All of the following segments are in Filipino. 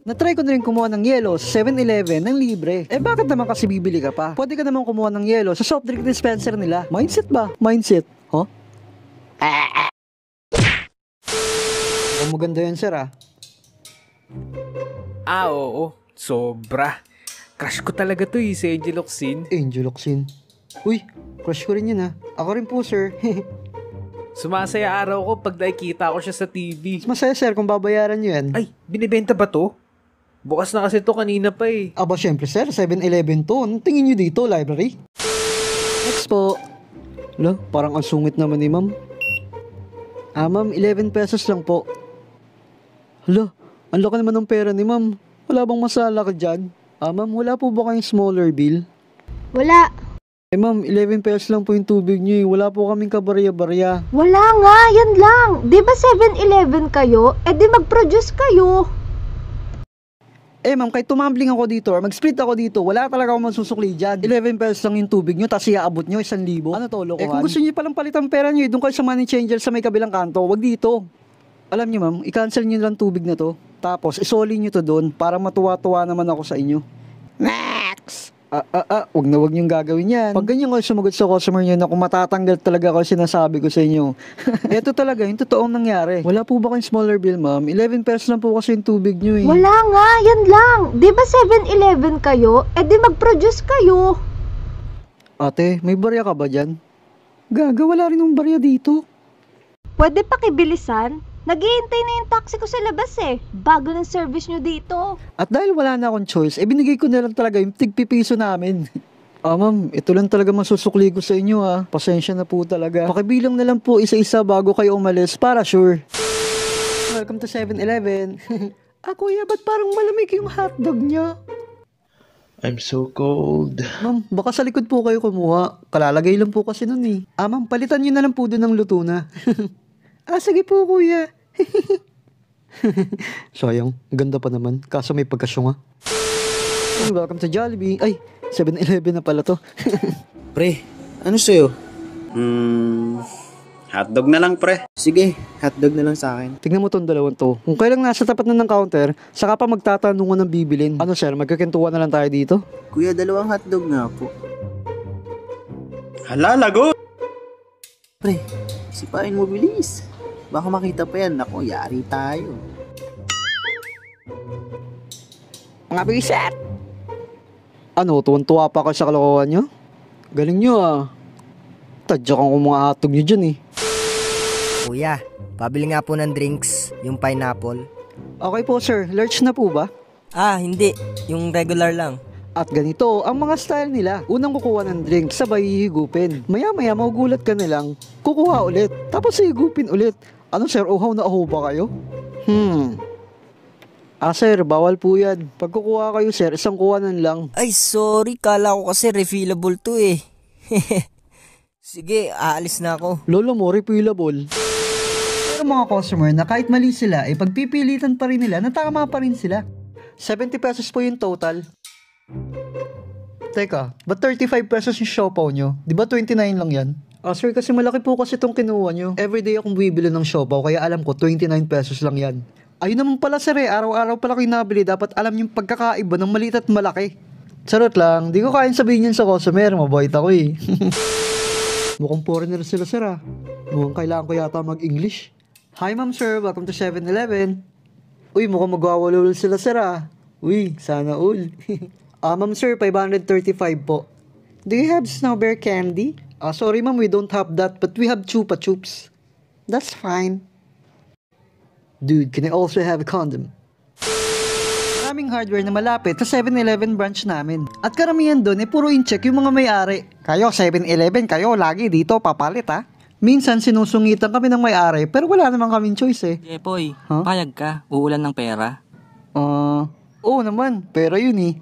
Natry ko na rin kumuha ng yelo sa 7-Eleven ng libre. Eh bakit naman kasi bibili ka pa? Pwede ka naman kumuha ng yelo sa soft drink dispenser nila. Mindset ba? Mindset? Huh? Oh, maganda yan, sir, ah. Oo. Sobra. Crush ko talaga to si Angel Locsin. Angel Locsin. Uy, crush ko rin yun, ah. Ako rin po, sir. Sumasaya araw ko pag nakikita ko siya sa TV. Masaya, sir, kung babayaran nyo yan. Ay, binibenta ba to? Bukas na kasi to kanina pa eh. Aba, syempre, sir. 7-Eleven to. Anong tingin nyo dito, library? Next po. Wala, parang ang sungit naman ni ma'am. Ma'am, 11 pesos lang po. Hala, ang laki naman ng pera ni ma'am. Wala bang masala ka dyan? Ma'am, wala po ba kayong smaller bill? Wala. Ma'am, 11 pesos lang po yung tubig nyo eh. Wala po kaming kabarya-barya. Wala nga, yan lang. Di ba 7-Eleven kayo? Eh di mag-produce kayo. Ma'am, kahit tumambling ako dito or mag-split ako dito, wala talaga akong masusukli dyan. 11 pesos lang yung tubig nyo, tapos iaabot nyo 1,000. Ano to, lokohan? Kung gusto nyo palang palitan pera nyo, doon kayo sa money changer sa may kabilang kanto, wag dito. Alam nyo ma'am, i-cancel nyo lang tubig na to, tapos isoli nyo to doon para matuwa-tuwa naman ako sa inyo. Next! Wag na wag niyong gagawin yan. Pag ganyan ko sumagot sa customer niyo na kung matatanggal talaga ako sinasabi ko sa inyo. Ito talaga, yung totoong nangyari. Wala po ba kayong smaller bill, ma'am? 11 pesos lang po kasi yung tubig niyo eh. Wala nga, yan lang. Di ba 7-Eleven kayo? Eh di mag-produce kayo. Ate, may barya ka ba dyan? Gaga, wala rin yung barya dito. Pwede pakibilisan? Naghihintay na yung taxi ko sa labas eh. Bago ng service nyo dito. At dahil wala na akong choice, binigay ko na lang talaga yung tigpipiso namin. Ma'am, ito lang talaga masusukli ko sa inyo ah. Pasensya na po talaga. Pakibilang na lang po isa-isa bago kayo umalis para sure. Welcome to 7-Eleven. Kuya, ba't parang malamig yung hotdog niya? I'm so cold. Ma'am, baka sa likod po kayo kumuha. Kalalagay lang po kasi nun eh. Ma'am, palitan nyo na lang po doon ng luto na. Sige po kuya. Sayang, ganda pa naman. Kaso may pagkasyunga. Welcome to Jollibee. Ay, 7-Eleven na pala to. Pre, ano sa'yo? Hotdog na lang, pre. Sige, hotdog na lang sa akin. Tignan mo tong dalawang to. Kung kailang nasa tapat na ng counter, saka pa magtatanungan ng bibilin. Ano sir, magkakentuan na lang tayo dito? Kuya, 2 hotdog nga po. Hala, lagot! Pre, sipain mo bilis. Baka makita pa yan. Ako, yari tayo. Mga biset! Ano, tuwan-tuwa pa kayo sa kalokohan nyo? Galing nyo ah. Tadyakan ko mga hotdog nyo dyan eh. Kuya, pabili nga po ng drinks, yung pineapple. Okay po sir, large na po ba? Hindi. Yung regular lang. At ganito, ang mga style nila. Unang kukuha ng drink, sabay hihigupin. Maya-maya, magugulat ka nilang, kukuha ulit. Tapos hihigupin ulit. Ano sir, uhaw na uhaw ba kayo? Sir, bawal po yan. Pag kukuha kayo sir, isang kuhanan lang. Ay, sorry. Kala ko kasi refillable to eh. Sige, aalis na ako. Lolo mo, refillable. Pero mga customer na kahit mali sila, pagpipilitan pa rin nila na tama pa rin sila. 70 pesos po yung total. Teka, ba't 35 pesos yung siopaw nyo? Di ba 29 lang yan? Sir, kasi malaki po kasi itong kinuha nyo. Everyday akong bibili ng siopaw, kaya alam ko 29 pesos lang yan. Ayun naman pala sir araw-araw pala kayo nabili, dapat alam yung pagkakaiba ng maliit at malaki. Charot lang, di ko kayang sabihin yun sa customer, mabait ako eh. Mukhang foreigner sila sir ah. Mukhang kailangan ko yata mag-English. Hi ma'am sir, welcome to 7-Eleven. Uy, mukhang magwawalul sila sir ah. Uy, sana all. Ma'am sir, 535 po. Do you have snowberry candy? Sorry ma'am, we don't have that, but we have chupa chups. That's fine. Dude, can I also have a condom? Maraming hardware na malapit sa 7-Eleven branch namin. At karamihan doon puro in-check yung mga may-ari. Kayo, 7-Eleven, kayo lagi dito papalit ha. Minsan sinusungitan kami ng may-ari pero wala naman kaming choice eh. Jepoy, payag ka, uulan ng pera. Oo naman, pero yun eh.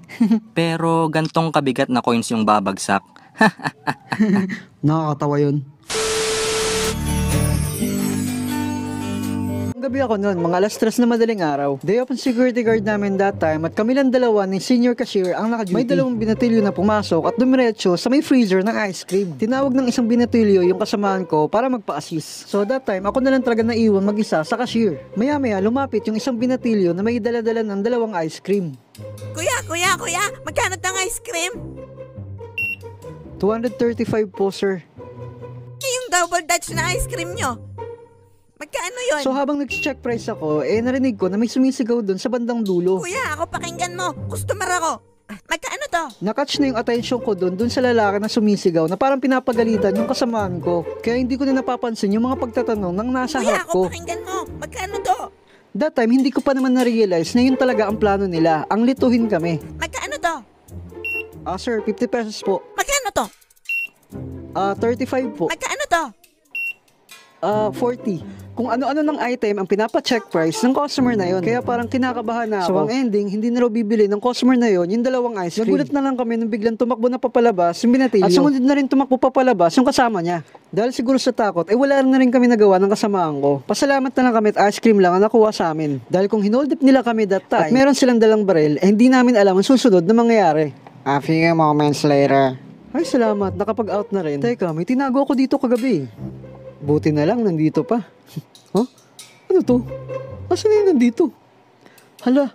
Pero gantong kabigat na coins yung babagsak. Nakakatawa yun. gabi ako noon, mga alas 3 na madaling araw. Day off ang security guard namin that time at kami lang dalawa ni senior cashier ang naka-duty. May dalawang binatilyo na pumasok at dumiretso sa may freezer ng ice cream. Tinawag ng isang binatilyo yung kasamaan ko para magpa-assist. So that time, ako na lang talaga naiwan mag-isa sa cashier. Maya-maya, lumapit yung isang binatilyo na may dala-dala ng dalawang ice cream. Kuya, magkano tang ice cream? 235 po, sir. Yung double Dutch na ice cream nyo. Magkano yun? So habang nag-check price ako, narinig ko na may sumisigaw dun sa bandang dulo. Kuya, ako pakinggan mo. Customer ako. Magkano to? Nakatch na yung attention ko dun sa lalaki na sumisigaw na parang pinapagalitan yung kasamaan ko. Kaya hindi ko na napapansin yung mga pagtatanong ng nasa Kuya, harap ako ko. pakinggan mo. Magkano to? That time, hindi ko pa naman na-realize na yun talaga ang plano nila. Ang lituhin kami. Magkano to? Sir, 50 pesos po. Magkano to? 35 po. Magkano to? 40. Kung ano-ano ng item ang pinapa-check price ng customer na yon. Kaya parang kinakabahan na ako. So ang ending, hindi na raw bibili ng customer na yon yung dalawang ice cream. Nagulat na lang kami nung biglang tumakbo na papalabas yung binatilyo. At sumunod na rin tumakbo papalabas yung kasama niya. Dahil siguro sa takot, wala na rin kami nagawa ng kasamaan ko. Pasalamat na lang kami at ice cream lang ang nakuha sa amin. Dahil kung hinold up nila kami that time, at meron silang dalang baril, hindi namin alam ang susunod na mangyayari. A few moments later. Ay, salamat. Nakapag-out na rin. Teka, may tinago ako dito kagabi. Buti na lang, nandito pa. Huh? Ano to? Asan na yun nandito? Hala.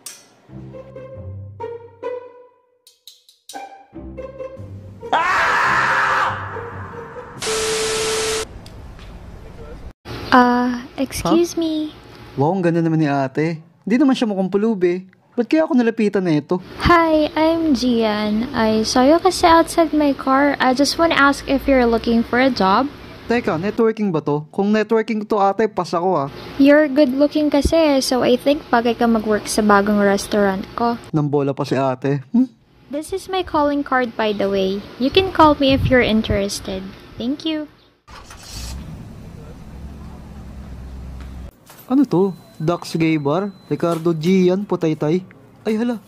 Excuse me. Wow, ang ganda naman ni ate. Hindi naman siya mukhang pulubi. Ba't kaya ako nalapitan na ito? Hi, I'm Gian. I saw you kasi outside my car. I just want to ask if you're looking for a job. Teka, networking ba to? Kung networking to ate, pas ako ah. You're good looking kasi, so I think bagay ka mag-work sa bagong restaurant ko. Nambola pa si ate. This is my calling card, by the way. You can call me if you're interested. Thank you. Ano to? Dax Gay Bar? Ricardo Gian, Potaytay? Ay hala,